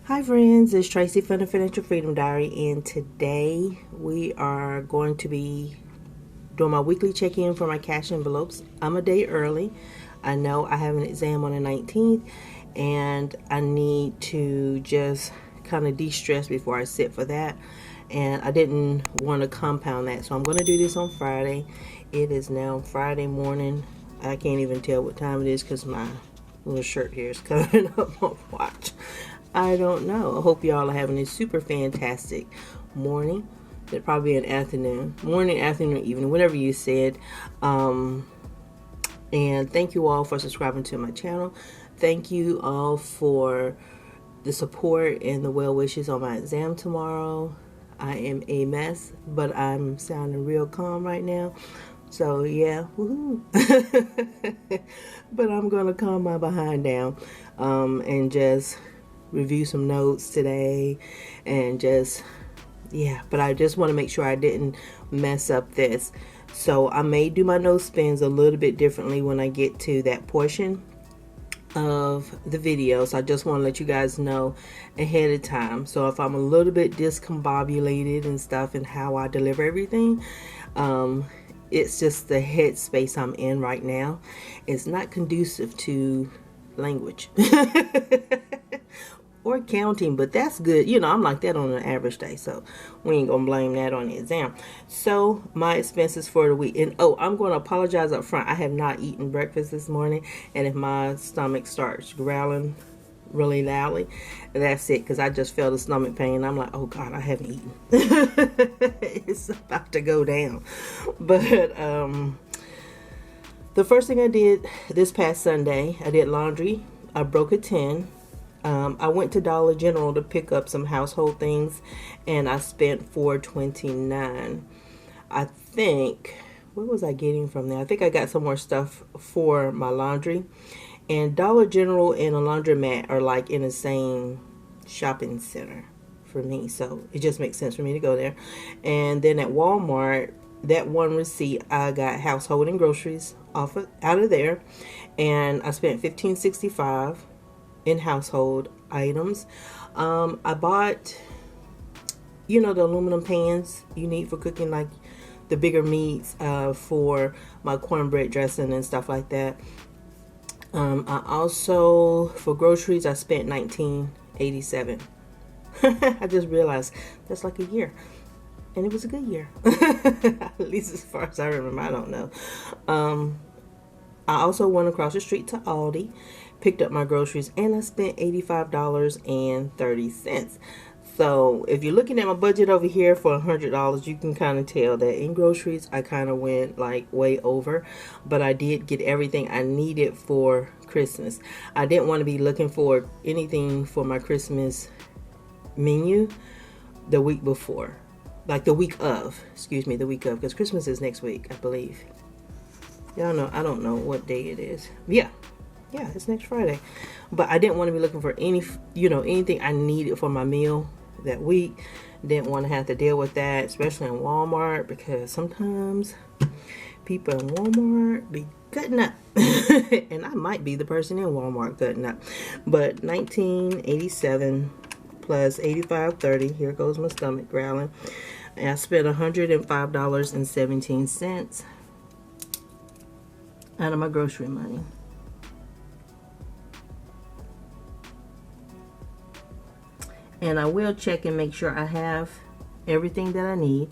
Hi friends, it's Tracy from the Financial Freedom Diary, and today we are going to be doing my weekly check-in for my cash envelopes. I'm a day early. I know I have an exam on the 19th, and I need to just kind of de-stress before I sit for that. And I didn't want to compound that, so I'm going to do this on Friday. It is now Friday morning. I can't even tell what time it is because my little shirt here is coming up on watch. I don't know. I hope y'all are having a super fantastic morning. It'll probably be an afternoon. Morning, afternoon, evening, whatever you said. And thank you all for subscribing to my channel. Thank you all for the support and the well wishes on my exam tomorrow. I am a mess, but I'm sounding real calm right now. So yeah, woohoo. But I'm gonna calm my behind down and just review some notes today and just, yeah, but I just want to make sure I didn't mess up this. So I may do my nose spins a little bit differently when I get to that portion of the video. So I just want to let you guys know ahead of time. So if I'm a little bit discombobulated and stuff and how I deliver everything, it's just the headspace I'm in right now. It's not conducive to language or counting, but that's good. You know, I'm like that on an average day, so we ain't gonna blame that on the exam. So my expenses for the week, and oh, I'm gonna apologize up front. I have not eaten breakfast this morning, and if my stomach starts growling really loudly, that's it, because I just felt a stomach pain. I'm like, oh God, I haven't eaten. It's about to go down. But the first thing I did this past Sunday, I did laundry. I broke a 10. I went to Dollar General to pick up some household things, and I spent $4.29. I think, what was I getting from there? I think I got some more stuff for my laundry. And Dollar General and a laundromat are like in the same shopping center for me, so it just makes sense for me to go there. And then at Walmart, that one receipt, I got household and groceries out of there, and I spent $15.65 in household items. I bought, you know, the aluminum pans you need for cooking, like the bigger meats, for my cornbread dressing and stuff like that. I also, for groceries, I spent $19.87. I just realized that's like a year, and it was a good year. At least as far as I remember. I don't know. I also went across the street to Aldi, picked up my groceries, and I spent $85.30. So if you're looking at my budget over here for $100, you can kind of tell that in groceries I kind of went like way over, but I did get everything I needed for Christmas. I didn't want to be looking for anything for my Christmas menu the week before, like the week of, because Christmas is next week, I believe. Y'all know, I don't know what day it is. Yeah, it's next Friday. But I didn't want to be looking for anything I needed for my meal that week. Didn't want to have to deal with that, especially in Walmart, because sometimes people in Walmart be cutting up. And I might be the person in Walmart cutting up. But $19.87 plus $85.30. Here goes my stomach growling. And I spent $105.17 out of my grocery money. And I will check and make sure I have everything that I need.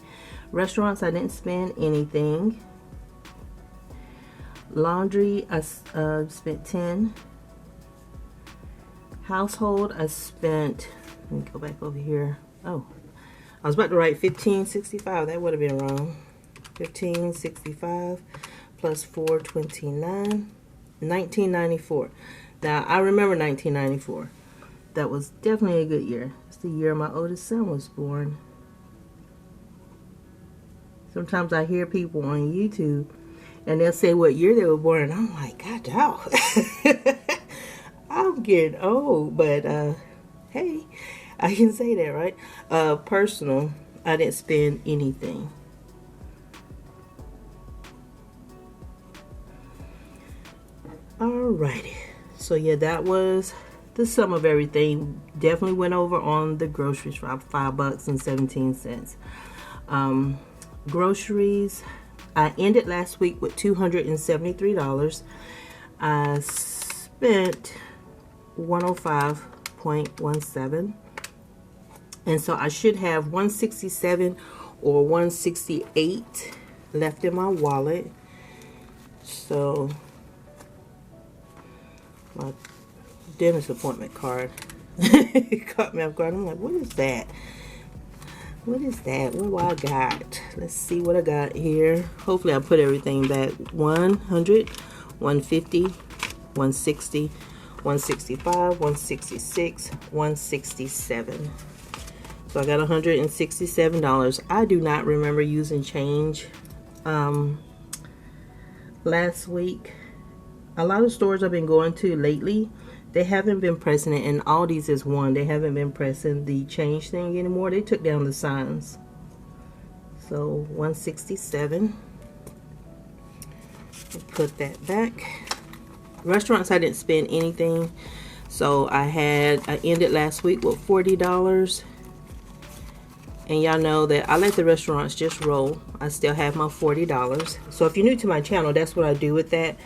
Restaurants, I didn't spend anything. Laundry, I spent $10. Household, I spent, let me go back over here. Oh, I was about to write $15.65. That would have been wrong. $15.65 plus $4.29, $19.94. Now, I remember $19.94. That was definitely a good year. It's the year my oldest son was born. Sometimes I hear people on YouTube and they'll say what year they were born, and I'm like, God, dog. I'm getting old, but hey, I can say that, right? Personal, I didn't spend anything. Alrighty, so yeah, that was the the sum of everything. Definitely went over on the groceries for $5.17. Groceries, I ended last week with $273. I spent 105.17, and so I should have 167 or 168 left in my wallet. So my dentist appointment card caught me off guard. I'm like, what is that? What is that? What do I got? Let's see what I got here. Hopefully I put everything back. 100, 150, 160, 165, 166, 167. So I got $167. I do not remember using change last week. A lot of stores I've been going to lately, they haven't been pressing it, and Aldi's is one. They haven't been pressing the change thing anymore. They took down the signs. So 167. Put that back. Restaurants, I didn't spend anything. So I ended last week with $40. And y'all know that I let the restaurants just roll. I still have my $40. So if you're new to my channel, that's what I do with that.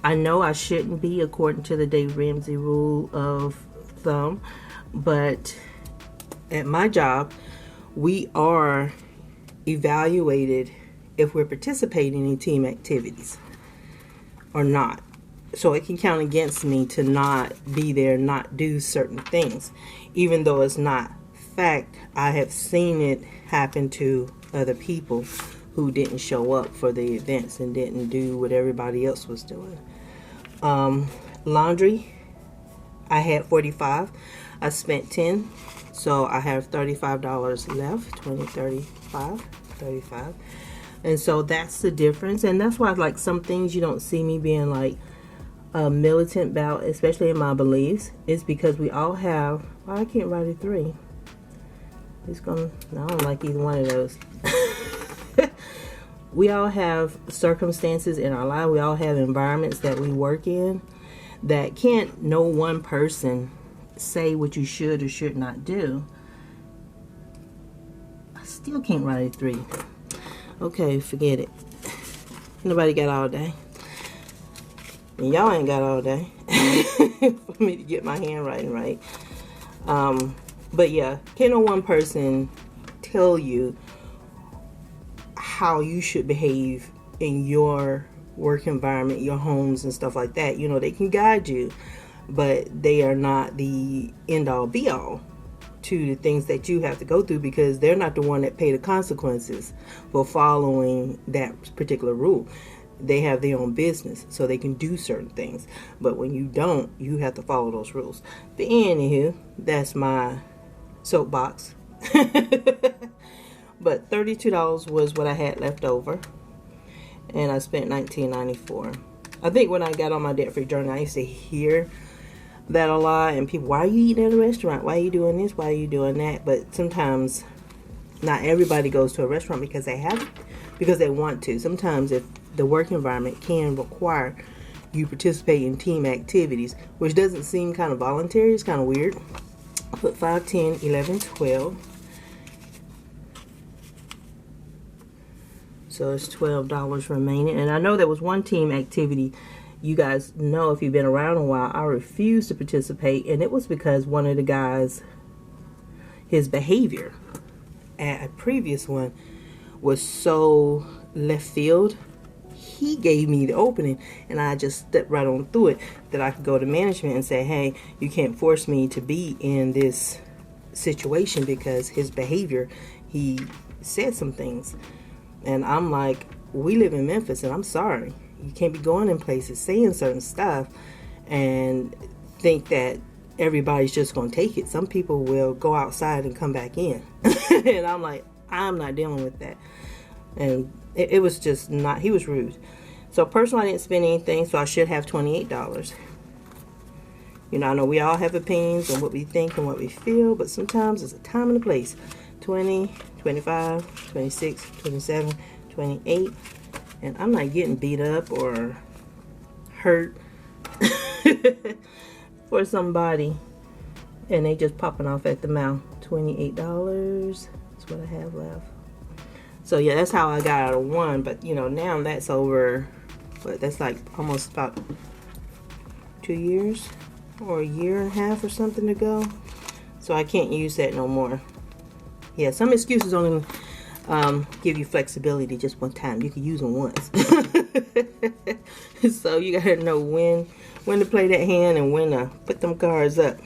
I know I shouldn't be, according to the Dave Ramsey rule of thumb, but at my job, we are evaluated if we're participating in team activities or not. So it can count against me to not be there, not do certain things, even though it's not fact. I have seen it happen to other people who didn't show up for the events and didn't do what everybody else was doing. Laundry, I had $45. I spent $10, so I have $35 left. 20, 35, 35. And so that's the difference. And that's why, like, some things you don't see me being like militant about, especially in my beliefs, is because we all have, well, I can't write a 3. It's gonna, I don't like either one of those. We all have circumstances in our life. We all have environments that we work in that can't no one person say what you should or should not do. I still can't write a 3. Okay, forget it. Nobody got all day. And y'all ain't got all day for me to get my handwriting right. But yeah, can't no one person tell you how you should behave in your work environment, your homes and stuff like that. You know, they can guide you, but they are not the end all be all to the things that you have to go through, because they're not the one that pay the consequences for following that particular rule. They have their own business, so they can do certain things. But when you don't, you have to follow those rules. But anywho, that's my soapbox. But $32 was what I had left over, and I spent $19.94. I think when I got on my debt-free journey, I used to hear that a lot, and people, why are you eating at a restaurant? Why are you doing this? Why are you doing that? But sometimes not everybody goes to a restaurant because they have, because they want to. Sometimes if the work environment can require you participate in team activities, which doesn't seem kind of voluntary, it's kind of weird. I put 5, 10, 11, 12. So it's $12 remaining. And I know there was one team activity, you guys know if you've been around a while, I refused to participate, and it was because one of the guys, his behavior at a previous one was so left field. He gave me the opening, and I just stepped right on through it, that I could go to management and say, hey, you can't force me to be in this situation because his behavior, he said some things. And I'm like, we live in Memphis, and I'm sorry. You can't be going in places saying certain stuff and think that everybody's just going to take it. Some people will go outside and come back in. And I'm like, I'm not dealing with that. And it was just not, he was rude. So personally, I didn't spend anything, so I should have $28. You know, I know we all have opinions on what we think and what we feel, but sometimes there's a time and a place. 20, 25, 26, 27, 28, and I'm not getting beat up or hurt. for somebody, and they just popping off at the mouth. $28. That's what I have left. So yeah, that's how I got out of one. But you know, now that's over. But that's like almost about 2 years or a year and a half or something to go. So I can't use that no more. Yeah, some excuses only give you flexibility just one time. You can use them once. So you gotta know when to play that hand and when to put them cards up.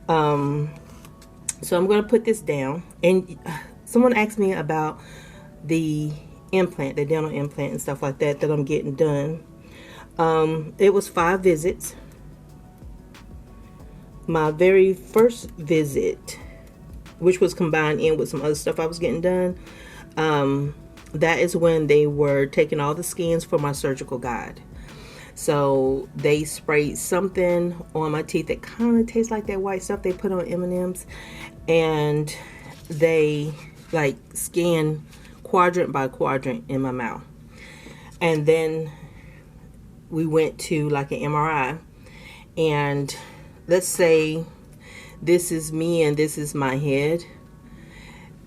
So I'm gonna put this down. And someone asked me about the implant, the dental implant and stuff like that I'm getting done. It was 5 visits. My very first visit, which was combined in with some other stuff I was getting done, that is when they were taking all the skins for my surgical guide. So they sprayed something on my teeth that kind of tastes like that white stuff they put on M&Ms, and they like scanned quadrant by quadrant in my mouth. And then we went to like an MRI, and let's say this is me and this is my head.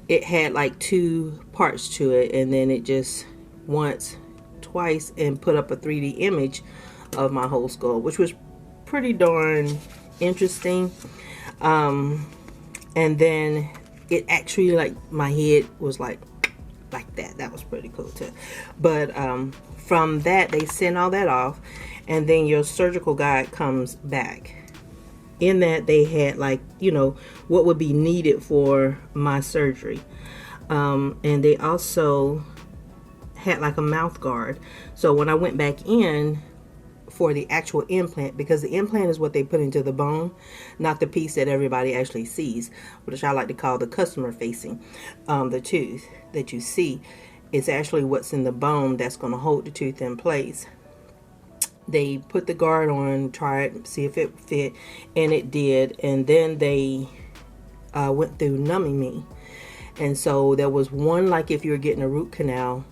It had like 2 parts to it, and then it just twice and put up a 3D image of my whole skull, which was pretty darn interesting. And then it actually, like, my head was like that. That was pretty cool too. But from that, they send all that off, and then your surgical guide comes back. In that, they had like, you know, what would be needed for my surgery. And they also had like a mouth guard. So when I went back in for the actual implant, because the implant is what they put into the bone, not the piece that everybody actually sees, which I like to call the customer facing. The tooth that you see is actually what's in the bone that's going to hold the tooth in place. They put the guard on, try it, see if it fit, and it did. And then they went through numbing me. And so there was one, like if you were getting a root canal,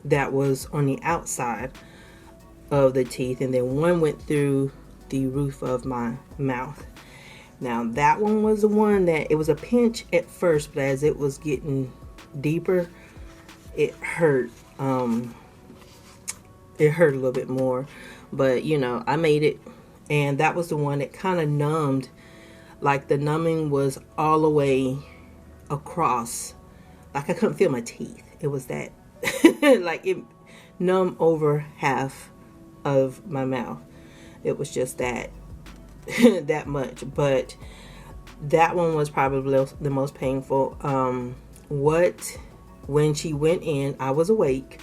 that was on the outside of the teeth, and then one went through the roof of my mouth. Now that one was the one that, it was a pinch at first, but as it was getting deeper, it hurt. It hurt a little bit more. But, you know, I made it. And that was the one that kind of numbed. Like, the numbing was all the way across. Like, I couldn't feel my teeth. It was that. Like, it numbed over half of my mouth. It was just that. That much. But that one was probably the most painful. When she went in, I was awake.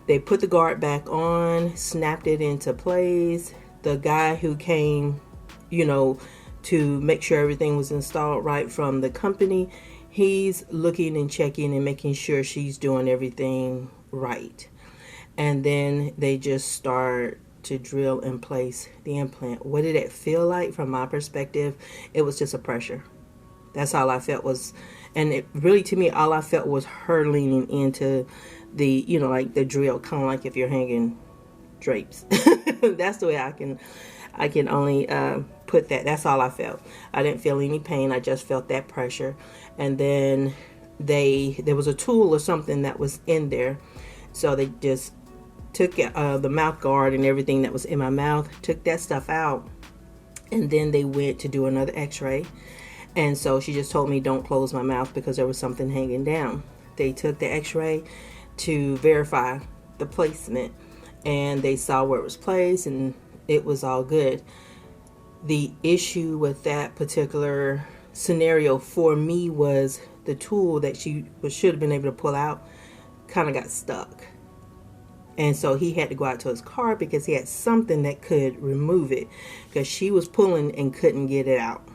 They put the guard back on, snapped it into place. The guy who came, you know, to make sure everything was installed right from the company, he's looking and checking and making sure she's doing everything right. And then they just start to drill and place the implant. What did it feel like from my perspective? It was just a pressure. That's all I felt was, and it really, to me, all I felt was her leaning into the, you know, like the drill, kind of like if you're hanging drapes. That's the way I can only put that. That's all I felt. I didn't feel any pain. I just felt that pressure. And then there was a tool or something that was in there. So they just took the mouth guard and everything that was in my mouth, took that stuff out. And then they went to do another x-ray. And so she just told me don't close my mouth because there was something hanging down. They took the x-ray to verify the placement, and they saw where it was placed, and it was all good. The issue with that particular scenario for me was the tool that she should have been able to pull out kind of got stuck. And so he had to go out to his car because he had something that could remove it, because she was pulling and couldn't get it out.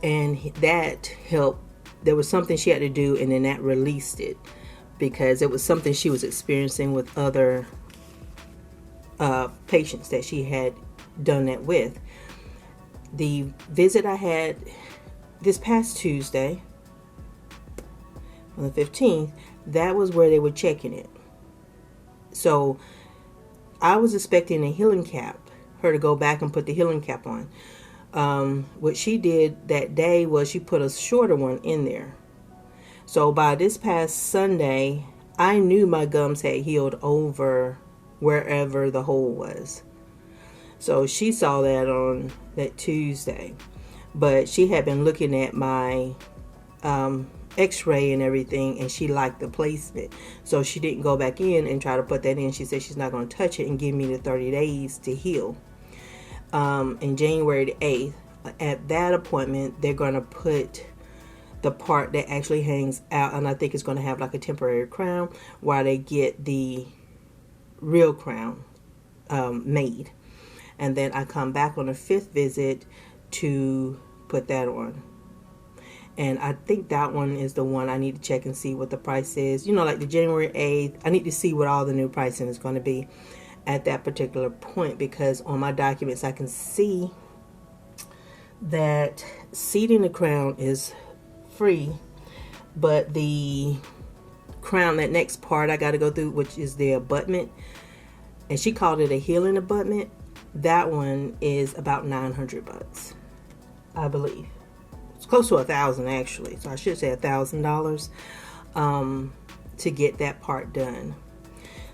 And that helped. There was something she had to do, and then that released it, because it was something she was experiencing with other patients that she had done that with. The visit I had this past Tuesday, on the 15th, that was where they were checking it. So I was expecting a healing cap. her to go back and put the healing cap on. What she did that day was she put a shorter one in there. So by this past Sunday, I knew my gums had healed over wherever the hole was. So she saw that on that Tuesday. But she had been looking at my x-ray and everything, and she liked the placement. So she didn't go back in and try to put that in. She said she's not going to touch it and give me the 30 days to heal. In January the 8th, at that appointment, they're going to put the part that actually hangs out, and I think it's going to have like a temporary crown while they get the real crown made. And then I come back on the 5th visit to put that on. And I think that one is the one I need to check and see what the price is. You know, like the January 8th, I need to see what all the new pricing is going to be at that particular point, because on my documents I can see that seating the crown is free, but the crown, that next part I got to go through, which is the abutment, and she called it a healing abutment, that one is about $900, I believe. It's close to $1,000 actually, so I should say $1,000 to get that part done.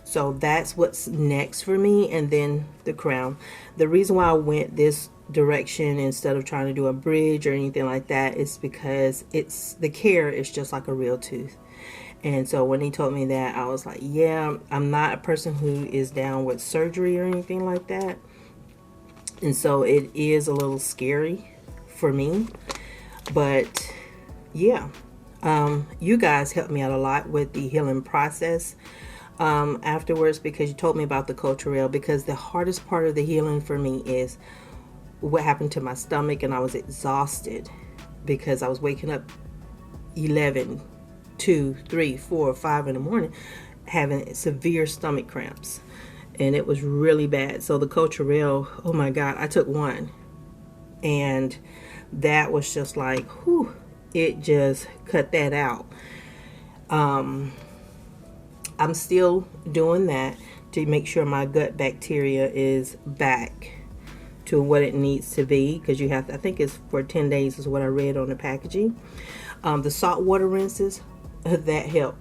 So that's what's next for me, and then the crown. The reason why I went this direction instead of trying to do a bridge or anything like that is because the care is just like a real tooth. And so when he told me that, I was like, yeah, I'm not a person who is down with surgery or anything like that. And so it is a little scary for me. But yeah, you guys helped me out a lot with the healing process afterwards, because you told me about the culturelle, because the hardest part of the healing for me is what happened to my stomach, and I was exhausted because I was waking up 11, 2, 3, 4, 5 in the morning having severe stomach cramps, and it was really bad. So the culturelle, oh my God, I took one, and that was just like, whew, it just cut that out. I'm still doing that to make sure my gut bacteria is back to what it needs to be, because you have to, I think it's for 10 days is what I read on the packaging. The salt water rinses, that help.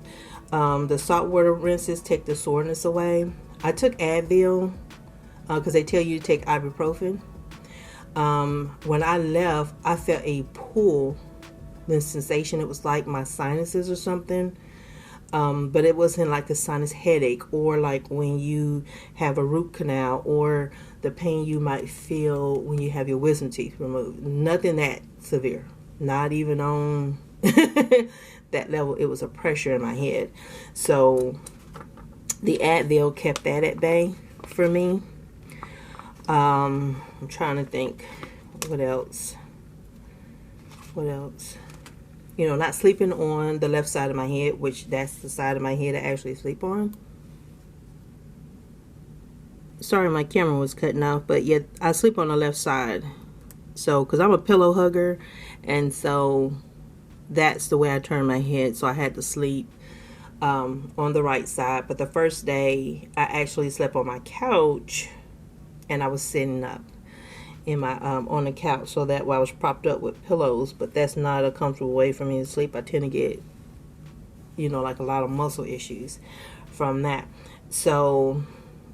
The salt water rinses take the soreness away. I took Advil because they tell you to take ibuprofen. When I left, I felt a pull, the sensation, it was like my sinuses or something. But it wasn't like a sinus headache, or like when you have a root canal, or the pain you might feel when you have your wisdom teeth removed. Nothing that severe. Not even on that level. It was a pressure in my head. So the Advil kept that at bay for me. I'm trying to think what else. You know, not sleeping on the left side of my head, which that's the side of my head I actually sleep on. Sorry, my camera was cutting off, but yeah, I sleep on the left side. So, because I'm a pillow hugger, and so that's the way I turn my head. So I had to sleep on the right side. But the first day, I actually slept on my couch, and I was sitting up in my on the couch, so that way I was propped up with pillows. But that's not a comfortable way for me to sleep. I tend to get, you know, like a lot of muscle issues from that. So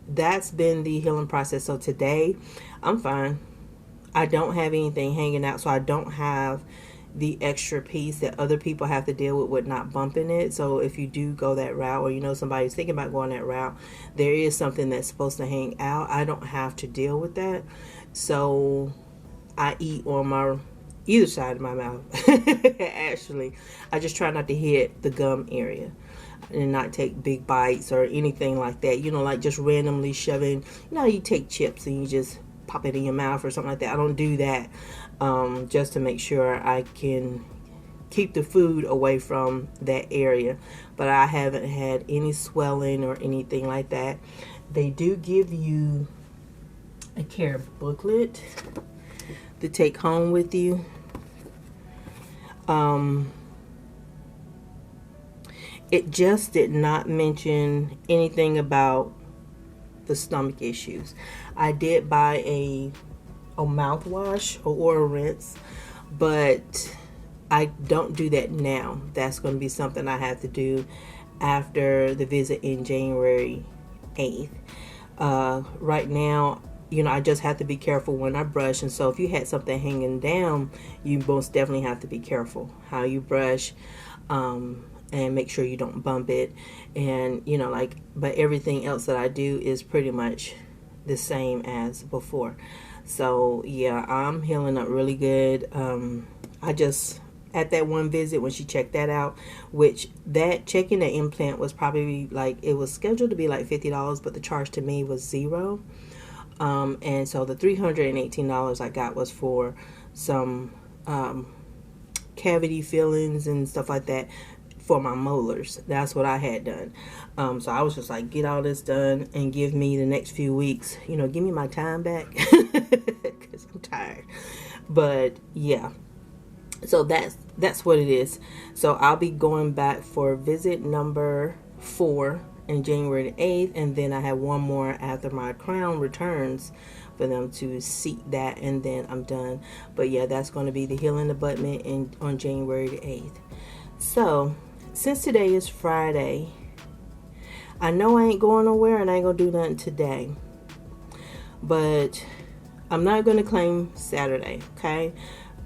that's been the healing process. So today I'm fine. I don't have anything hanging out, so I don't have the extra piece that other people have to deal with not bumping it. So if you do go that route, or you know somebody's thinking about going that route, there is something that's supposed to hang out. I don't have to deal with that. So I eat on my either side of my mouth. Actually, I just try not to hit the gum area and not take big bites or anything like that. You know, like just randomly shoving. You know, you take chips and you just pop it in your mouth or something like that. I don't do that. Just to make sure I can keep the food away from that area. But I haven't had any swelling or anything like that. They do give you a care booklet to take home with you. It just did not mention anything about the stomach issues. I did buy a mouthwash or a rinse, but I don't do that now. That's going to be something I have to do after the visit in January 8th. Right now, I just have to be careful when I brush. And so if you had something hanging down, you most definitely have to be careful how you brush, and make sure you don't bump it. And, but everything else that I do is pretty much the same as before. So, yeah, I'm healing up really good. I just, at that one visit when she checked that out, which that checking the implant was probably it was scheduled to be like $50, but the charge to me was $0. And so the $318 I got was for some cavity fillings and stuff like that for my molars. That's what I had done. So I was just like, get all this done and give me the next few weeks, give me my time back because I'm tired. But yeah, so that's what it is. So I'll be going back for visit number 4 in January the 8th, and then I have one more after my crown returns for them to seat that, and then I'm done. But yeah, that's going to be the healing abutment on January the 8th. So since today is Friday, I know I ain't going nowhere and I ain't going to do nothing today, but I'm not going to claim Saturday, okay?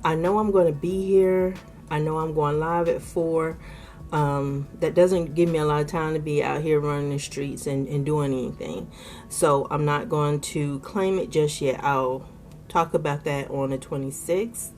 I know I'm going to be here. I know I'm going live at 4. That doesn't give me a lot of time to be out here running the streets and doing anything. So I'm not going to claim it just yet. I'll talk about that on the 26th.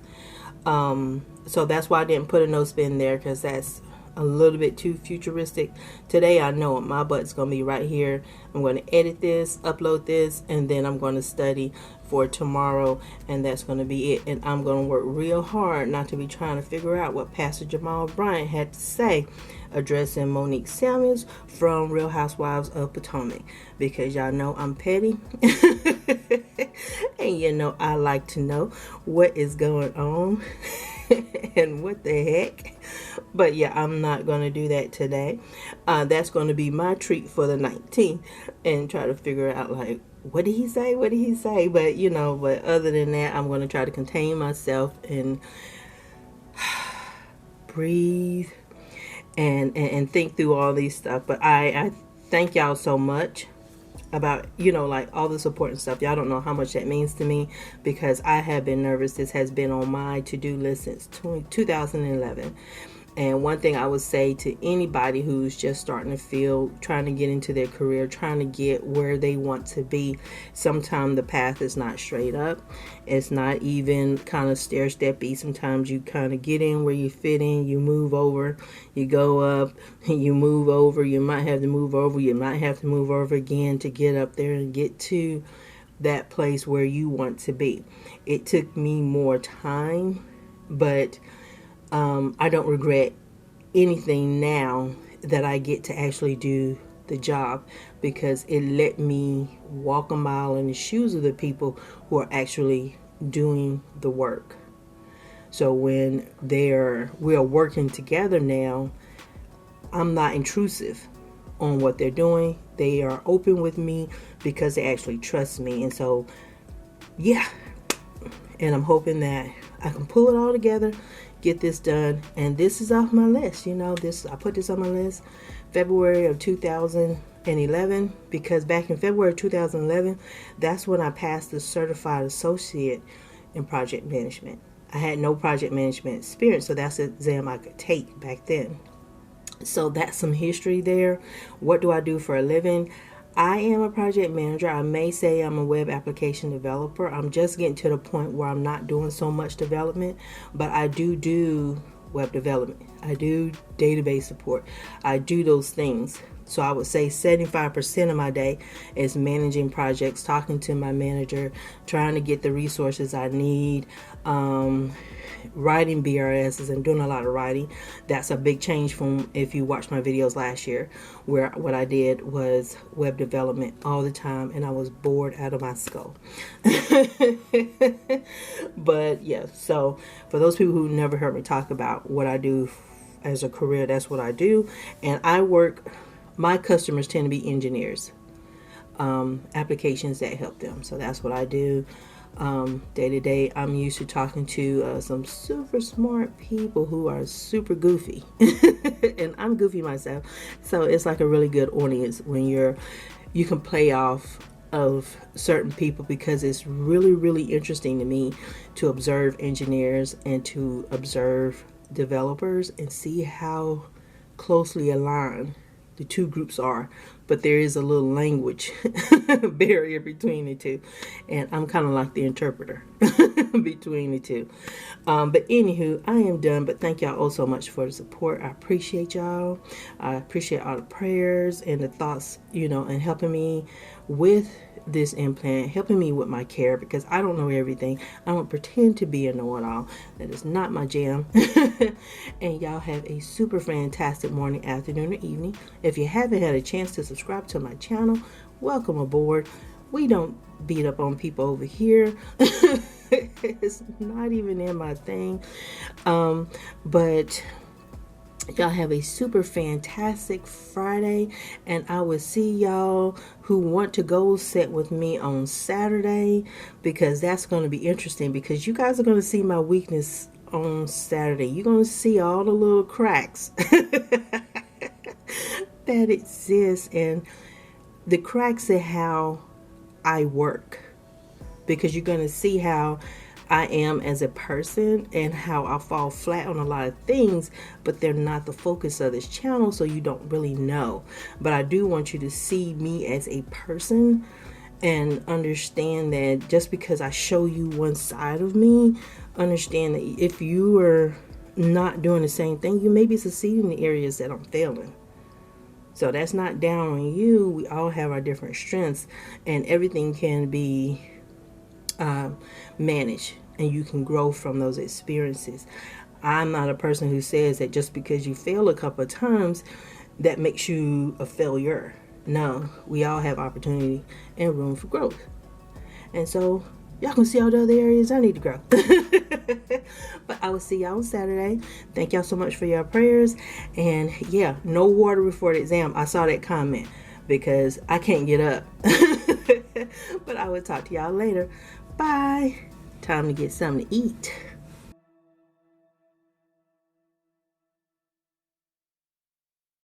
So that's why I didn't put a no spin there, because that's a little bit too futuristic. Today I know my butt's going to be right here. I'm going to edit this, upload this, and then I'm going to study for tomorrow, and that's going to be it. And I'm going to work real hard not to be trying to figure out what Pastor Jamal Bryant had to say addressing Monique Samuels from Real Housewives of Potomac, because y'all know I'm petty and I like to know what is going on and what the heck. But yeah, I'm not going to do that today. That's going to be my treat for the 19th, and try to figure out what did he say? What did he say? But but other than that, I'm going to try to contain myself and breathe and think through all these stuff. But I thank y'all so much about all the support and stuff. Y'all don't know how much that means to me, because I have been nervous. This has been on my to-do list since 2011. And one thing I would say to anybody who's just starting to feel, trying to get into their career, trying to get where they want to be, sometimes the path is not straight up. It's not even kind of stair-steppy. Sometimes you kind of get in where you fit in, you move over, you go up, you move over, you might have to move over, you might have to move over again to get up there and get to that place where you want to be. It took me more time, but I don't regret anything now that I get to actually do the job, because it let me walk a mile in the shoes of the people who are actually doing the work. So when we are working together now, I'm not intrusive on what they're doing. They are open with me because they actually trust me. And so, yeah. And I'm hoping that I can pull it all together, get this done. And this is off my list. I put this on my list February of 2011, because back in February of 2011, that's when I passed the certified associate in project management. I had no project management experience, so that's an exam I could take back then. So that's some history there. What do I do for a living? I am a project manager. I may say I'm a web application developer. I'm just getting to the point where I'm not doing so much development, but I do web development. I do database support. I do those things. So I would say 75% of my day is managing projects, talking to my manager, trying to get the resources I need, writing BRSs and doing a lot of writing. That's a big change from if you watched my videos last year, where what I did was web development all the time and I was bored out of my skull. But yeah, so for those people who never heard me talk about what I do as a career, that's what I do. And my customers tend to be engineers. applications that help them. So that's what I do. Day to day, I'm used to talking to some super smart people who are super goofy, and I'm goofy myself. So it's like a really good audience when you can play off of certain people, because it's really interesting to me to observe engineers and to observe developers and see how closely aligned the two groups are. But there is a little language barrier between the two, and I'm kind of like the interpreter between the two. But anywho, I am done. But thank y'all all so much for the support. I appreciate y'all. I appreciate all the prayers and the thoughts, and helping me with this implant, helping me with my care, because I don't know everything. I don't pretend to be a know-it-all. That is not my jam. And y'all have a super fantastic morning, afternoon, or evening. If you haven't had a chance to subscribe to my channel, welcome aboard. We don't beat up on people over here. It's not even in my thing. But y'all have a super fantastic Friday, and I will see y'all who want to goal set with me on Saturday, because that's going to be interesting, because you guys are going to see my weakness on Saturday. You're going to see all the little cracks that exist, and the cracks in how I work, because you're going to see how I am as a person and how I fall flat on a lot of things, but they're not the focus of this channel, so you don't really know. But I do want you to see me as a person and understand that just because I show you one side of me, understand that if you are not doing the same thing, you may be succeeding in the areas that I'm failing. So that's not down on you. We all have our different strengths, and everything can be managed, and you can grow from those experiences. I'm not a person who says that just because you fail a couple of times, that makes you a failure. No, we all have opportunity and room for growth. And so y'all can see all the other areas I need to grow. But I will see y'all on Saturday. Thank y'all so much for your prayers. And yeah, no water before the exam. I saw that comment because I can't get up. But I will talk to y'all later. Bye. Time to get something to eat.